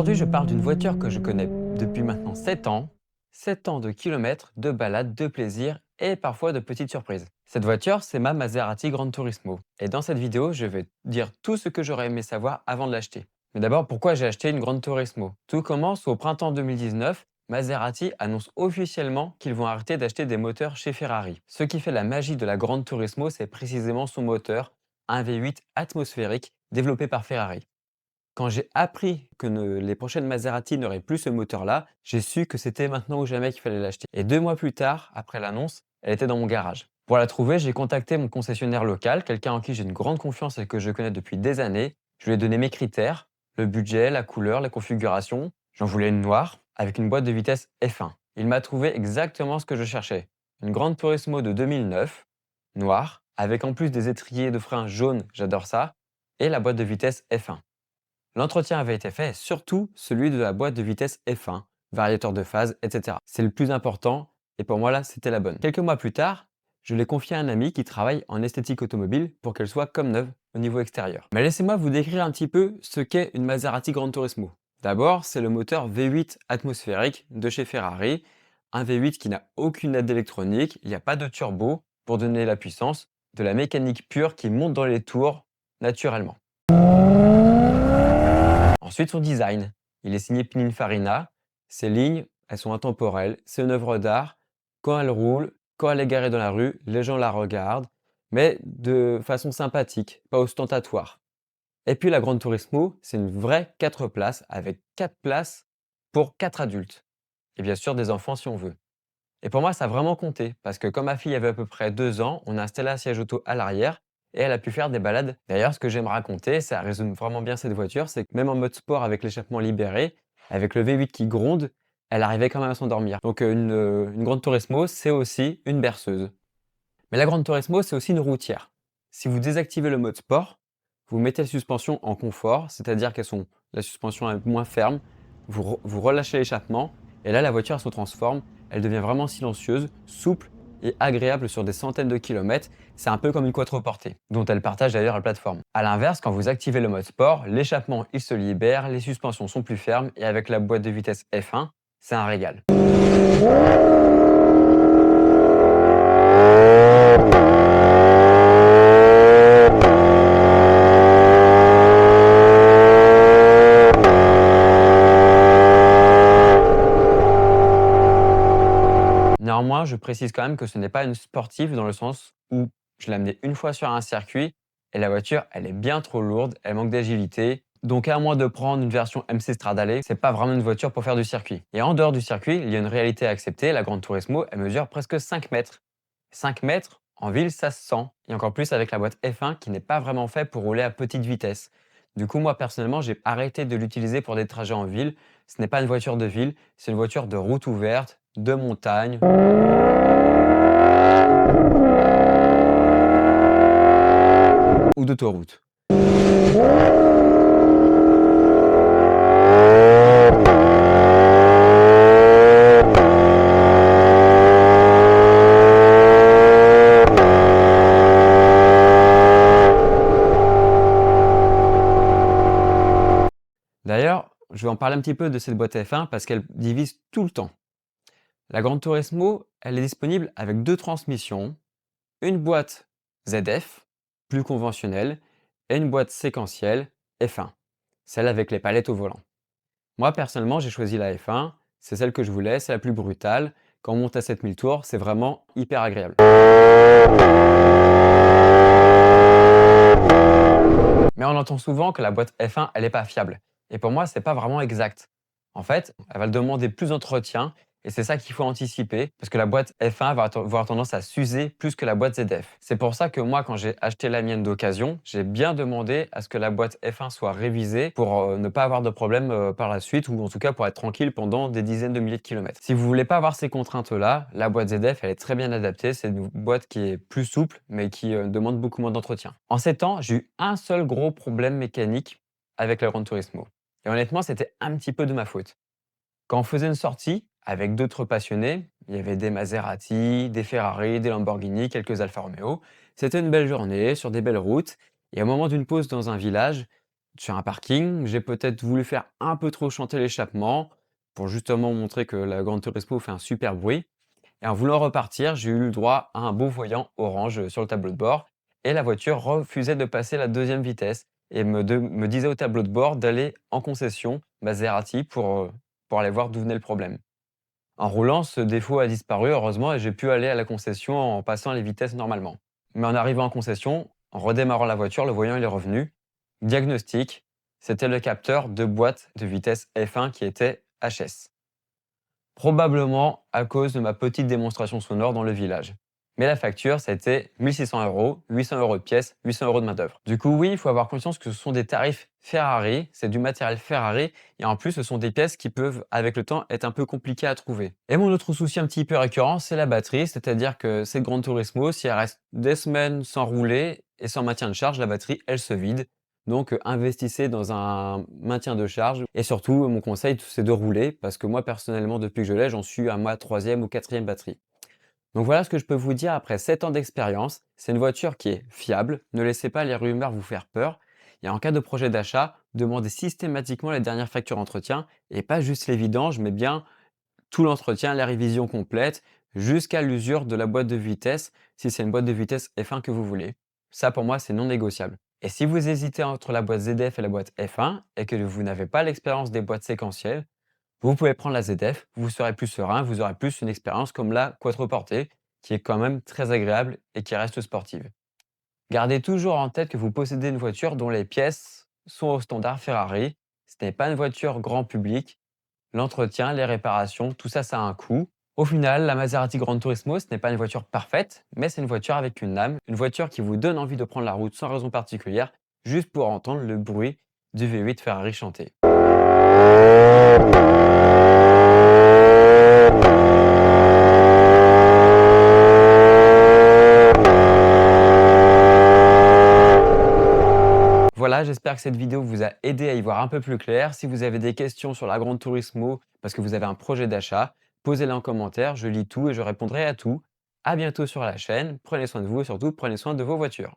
Aujourd'hui, je parle d'une voiture que je connais depuis maintenant 7 ans de kilomètres, de balades, de plaisir et parfois de petites surprises. Cette voiture, c'est ma Maserati Gran Turismo. Et dans cette vidéo, je vais dire tout ce que j'aurais aimé savoir avant de l'acheter. Mais d'abord, pourquoi j'ai acheté une Gran Turismo? Tout commence au printemps 2019. Maserati annonce officiellement qu'ils vont arrêter d'acheter des moteurs chez Ferrari. Ce qui fait la magie de la Gran Turismo, c'est précisément son moteur, un V8 atmosphérique développé par Ferrari. Quand j'ai appris que les prochaines Maserati n'auraient plus ce moteur-là, j'ai su que c'était maintenant ou jamais qu'il fallait l'acheter. Et 2 mois plus tard, après l'annonce, elle était dans mon garage. Pour la trouver, j'ai contacté mon concessionnaire local, quelqu'un en qui j'ai une grande confiance et que je connais depuis des années. Je lui ai donné mes critères, le budget, la couleur, la configuration. J'en voulais une noire, avec une boîte de vitesse F1. Il m'a trouvé exactement ce que je cherchais. Une grande Turismo de 2009, noire, avec en plus des étriers de frein jaunes, j'adore ça, et la boîte de vitesse F1. L'entretien avait été fait, surtout celui de la boîte de vitesse F1, variateur de phase, etc. C'est le plus important, et pour moi là, c'était la bonne. Quelques mois plus tard, je l'ai confié à un ami qui travaille en esthétique automobile pour qu'elle soit comme neuve au niveau extérieur. Mais laissez-moi vous décrire un petit peu ce qu'est une Maserati Gran Turismo. D'abord, c'est le moteur V8 atmosphérique de chez Ferrari, un V8 qui n'a aucune aide électronique, il n'y a pas de turbo pour donner la puissance, de la mécanique pure qui monte dans les tours naturellement. Ensuite, son design. Il est signé Pininfarina. Ses lignes, elles sont intemporelles. C'est une œuvre d'art. Quand elle roule, quand elle est garée dans la rue, les gens la regardent, mais de façon sympathique, pas ostentatoire. Et puis la Grande Turismo, c'est une vraie 4 places avec 4 places pour 4 adultes. Et bien sûr des enfants si on veut. Et pour moi, ça a vraiment compté, parce que quand ma fille avait à peu près 2 ans, on a installé un siège auto à l'arrière et elle a pu faire des balades. D'ailleurs, ce que j'aime raconter, ça résume vraiment bien cette voiture, c'est que même en mode sport avec l'échappement libéré, avec le V8 qui gronde, elle arrivait quand même à s'endormir. Donc une Grande Turismo, c'est aussi une berceuse. Mais la Grande Turismo, c'est aussi une routière. Si vous désactivez le mode sport, vous mettez les suspensions en confort, c'est-à-dire la suspension est moins ferme, vous relâchez l'échappement, et là la voiture elle se transforme, elle devient vraiment silencieuse, souple et agréable sur des centaines de kilomètres. C'est un peu comme une quatreportée, dont elle partage d'ailleurs la plateforme. A l'inverse, quand vous activez le mode sport, l'échappement il se libère, les suspensions sont plus fermes, et avec la boîte de vitesse F1, c'est un régal. Néanmoins, je précise quand même que ce n'est pas une sportive dans le sens où je l'ai amenée une fois sur un circuit et la voiture, elle est bien trop lourde, elle manque d'agilité. Donc à moins de prendre une version MC Stradale, c'est pas vraiment une voiture pour faire du circuit. Et en dehors du circuit, il y a une réalité à accepter, la Grande Turismo, elle mesure presque 5 mètres. 5 mètres, en ville, ça se sent. Et encore plus avec la boîte F1 qui n'est pas vraiment faite pour rouler à petite vitesse. Du coup, moi personnellement, j'ai arrêté de l'utiliser pour des trajets en ville. Ce n'est pas une voiture de ville, c'est une voiture de route ouverte, de montagne. Ou d'autoroute. D'ailleurs, je vais en parler un petit peu de cette boîte F1 parce qu'elle divise tout le temps. La Grande Turismo, elle est disponible avec 2 transmissions, une boîte ZF, plus conventionnelle, et une boîte séquentielle F1, celle avec les palettes au volant. Moi, personnellement, j'ai choisi la F1, c'est celle que je voulais, c'est la plus brutale. Quand on monte à 7000 tours, c'est vraiment hyper agréable. Mais on entend souvent que la boîte F1, elle n'est pas fiable. Et pour moi, c'est pas vraiment exact. En fait, elle va demander plus d'entretien et c'est ça qu'il faut anticiper parce que la boîte F1 va avoir tendance à s'user plus que la boîte ZF. C'est pour ça que moi, quand j'ai acheté la mienne d'occasion, j'ai bien demandé à ce que la boîte F1 soit révisée pour ne pas avoir de problème par la suite ou en tout cas pour être tranquille pendant des dizaines de milliers de kilomètres. Si vous voulez pas avoir ces contraintes-là, la boîte ZF, elle est très bien adaptée. C'est une boîte qui est plus souple mais qui demande beaucoup moins d'entretien. En 7 ans, j'ai eu un seul gros problème mécanique avec la Gran Turismo. Et honnêtement, c'était un petit peu de ma faute. Quand on faisait une sortie avec d'autres passionnés, il y avait des Maserati, des Ferrari, des Lamborghini, quelques Alfa Romeo. C'était une belle journée sur des belles routes. Et au moment d'une pause dans un village, sur un parking. J'ai peut-être voulu faire un peu trop chanter l'échappement pour justement montrer que la Gran Turismo fait un super bruit. Et en voulant repartir, j'ai eu le droit à un beau voyant orange sur le tableau de bord et la voiture refusait de passer la deuxième vitesse et me disait au tableau de bord d'aller en concession Maserati pour aller voir d'où venait le problème. En roulant, ce défaut a disparu heureusement et j'ai pu aller à la concession en passant les vitesses normalement. Mais en arrivant en concession, en redémarrant la voiture, le voyant il est revenu. Diagnostic, c'était le capteur de boîte de vitesse F1 qui était HS. Probablement à cause de ma petite démonstration sonore dans le village. Mais la facture, c'était 1600 euros, 800 euros de pièces, 800 euros de main-d'œuvre. Du coup, oui, il faut avoir conscience que ce sont des tarifs Ferrari, c'est du matériel Ferrari, et en plus, ce sont des pièces qui peuvent, avec le temps, être un peu compliquées à trouver. Et mon autre souci un petit peu récurrent, c'est la batterie, c'est-à-dire que cette Gran Turismo, si elle reste des semaines sans rouler et sans maintien de charge, la batterie, elle se vide. Donc, investissez dans un maintien de charge et surtout, mon conseil, c'est de rouler parce que moi, personnellement, depuis que je l'ai, j'en suis à ma troisième ou quatrième batterie. Donc voilà ce que je peux vous dire après 7 ans d'expérience. C'est une voiture qui est fiable, ne laissez pas les rumeurs vous faire peur. Et en cas de projet d'achat, demandez systématiquement les dernières factures d'entretien et pas juste les vidanges, mais bien tout l'entretien, la révision complète, jusqu'à l'usure de la boîte de vitesse, si c'est une boîte de vitesse F1 que vous voulez. Ça, pour moi, c'est non négociable. Et si vous hésitez entre la boîte ZF et la boîte F1 et que vous n'avez pas l'expérience des boîtes séquentielles, vous pouvez prendre la ZF, vous serez plus serein, vous aurez plus une expérience comme la quattroportée, qui est quand même très agréable et qui reste sportive. Gardez toujours en tête que vous possédez une voiture dont les pièces sont au standard Ferrari. Ce n'est pas une voiture grand public. L'entretien, les réparations, tout ça, ça a un coût. Au final, la Maserati Gran Turismo, ce n'est pas une voiture parfaite, mais c'est une voiture avec une âme, une voiture qui vous donne envie de prendre la route sans raison particulière, juste pour entendre le bruit du V8 Ferrari chanter. Voilà, j'espère que cette vidéo vous a aidé à y voir un peu plus clair. Si vous avez des questions sur la Gran Turismo parce que vous avez un projet d'achat, posez-les en commentaire, je lis tout et je répondrai à tout. À bientôt sur la chaîne, prenez soin de vous et surtout prenez soin de vos voitures.